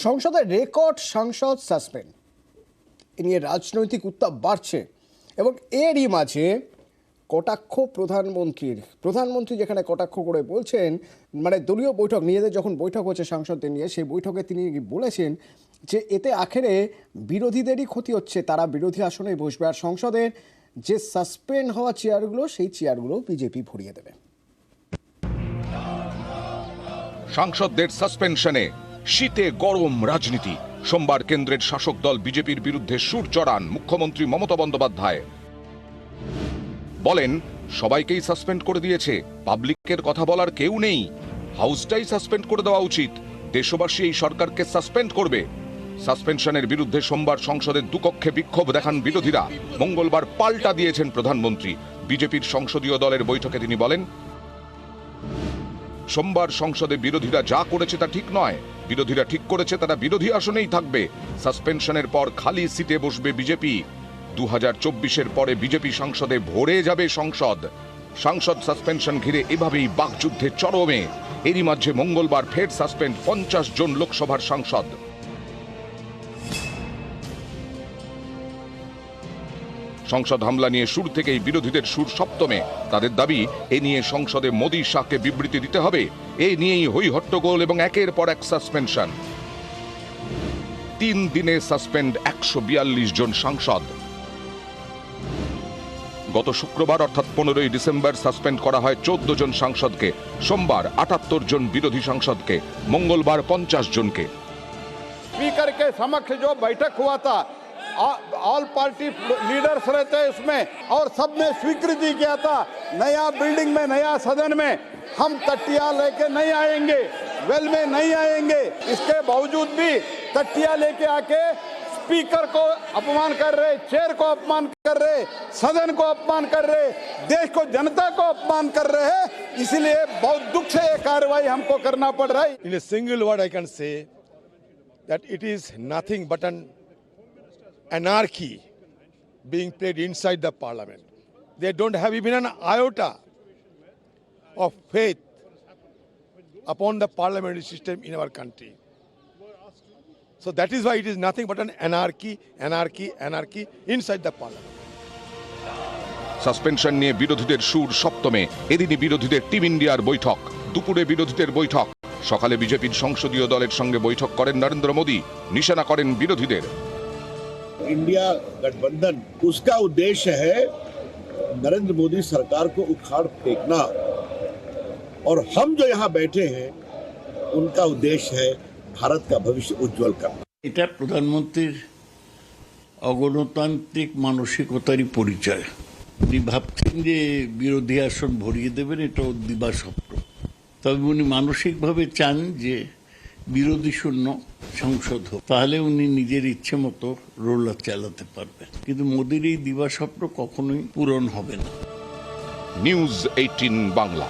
সংসদের রেকর্ড সাংসদ সাসপেন্ড এ নিয়ে রাজনৈতিক উত্তাপ বাড়ছে এবং এরই মাঝে কটাক্ষ প্রধানমন্ত্রী যেখানে কটাক্ষ করে বলছেন, মানে দলীয় বৈঠক নিজেদের যখন বৈঠক হচ্ছে সাংসদদের নিয়ে, সেই বৈঠকে তিনি বলেছেন যে এতে আখেরে বিরোধীদেরই ক্ষতি হচ্ছে, তারা বিরোধী আসনেই বসবে আর সংসদের যে সাসপেন্ড হওয়া চেয়ারগুলো সেই চেয়ারগুলো বিজেপি ভরিয়ে দেবে। সাংসদদের সাসপেনশনে শীতে গরম রাজনীতি। সোমবার কেন্দ্রের শাসক দল বিজেপির বিরুদ্ধে সুর চড়ান মুখ্যমন্ত্রী মমতা বন্দ্যোপাধ্যায়। বলেন, সবাইকেই সাসপেন্ড করে দিয়েছে, পাবলিকের কথা বলার কেউ নেই, হাউসটাই সাসপেন্ড করে দেওয়া উচিত, দেশবাসী এই সরকারকে সাসপেন্ড করবে। সাসপেনশনের বিরুদ্ধে সোমবার সংসদের দুকক্ষে বিক্ষোভ দেখান বিরোধীরা। মঙ্গলবার পাল্টা দিয়েছেন প্রধানমন্ত্রী। বিজেপির সংসদীয় দলের বৈঠকে তিনি বলেন, সোমবার সংসদে বিরোধীরা যা করেছে তা ঠিক নয়, বিরোধীরা ঠিক করেছে তারা বিরোধী আসনেই থাকবে। সাসপেনশনের পর খালি সিটে বসবে বিজেপি। 2024-এর পরে বিজেপি সংসদে ভরে যাবে সাংসদ সাসপেনশন ঘিরে এভাবেই বাকযুদ্ধে চরমে। এরই মাঝে মঙ্গলবার ফের সাসপেন্ড 50 জন লোকসভার সাংসদ। সংসদ হামলা নিয়ে শুরু থেকেই বিরোধীদের সুর সপ্তমে। তাদের দাবি, এ নিয়ে সংসদে মোদী শাহকে বিবৃতি দিতে হবে। এ নিয়েই হই হট্টগোল এবং একের পর এক সাসপেনশন। 3 দিনে সাসপেন্ড 142 জন সাংসদ। গত শুক্রবার অর্থাৎ 15ই ডিসেম্বর সাসপেন্ড করা হয় 14 জন সাংসদকে, সোমবার 78 জন বিরোধী সাংসদকে, মঙ্গলবার 50 জনকে। स्पीकर के समक्ष जो बैठक हुआ था, ऑल पार्टी लीडर्स रहते हैं उसमें, और सबने स्वीकृति किया था नया बिल्डिंग में, नया सदन में हम तटिया लेके नहीं आएंगे, वेल में नहीं आएंगे। इसके बावजूद भी तटिया लेके आके स्पीकर को अपमान कर रहे, चेयर को अपमान कर रहे, सदन को अपमान कर रहे, देश को, जनता को अपमान कर रहे हैं। इसलिए बहुत दुख से ये कार्रवाई हमको करना पड़ रहा है। In a single word I can say that it is nothing but an anarchy being played inside the parliament. They don't have even an iota of faith upon the parliamentary system in our country. So that is why it is nothing but an anarchy inside the parliament. Suspension নিয়ে বিরোধীদের সুর সপ্তমে। এদিনই বিরোধীদের team ইন্ডিয়ার বৈঠক, দুপুরে বিরোধীদের বৈঠক, সকালে বিজেপির সংসদীয় দলের সঙ্গে বৈঠক করেন নরেন্দ্র মোদী, নিশানা করেন বিরোধীদের। इंडिया गठबंधन, उसका उद्देश्य है नरेंद्र मोदी सरकार को उखाड़ फेंकना, और हम जो यहाँ बैठे हैं उनका उद्देश्य है भारत का भविष्य उज्जवल करना। এটা প্রধানমন্ত্রীর অগণতান্ত্রিক মানসিকতারই পরিচয়। উনি ভাবছেন যে বিরোধী আসন ভরিয়ে দেবেন, এটা দিবাস্বপ্ন। তবে উনি মানসিকভাবে চান যে বিরোধী শূন্য সংসদ হোক, তাহলে উনি নিজের ইচ্ছে মতো রোলার চালাতে পারবেন। কিন্তু মোদির এই দিবাস্বপ্ন কখনোই পূরণ হবে না। নিউজ 18 বাংলা।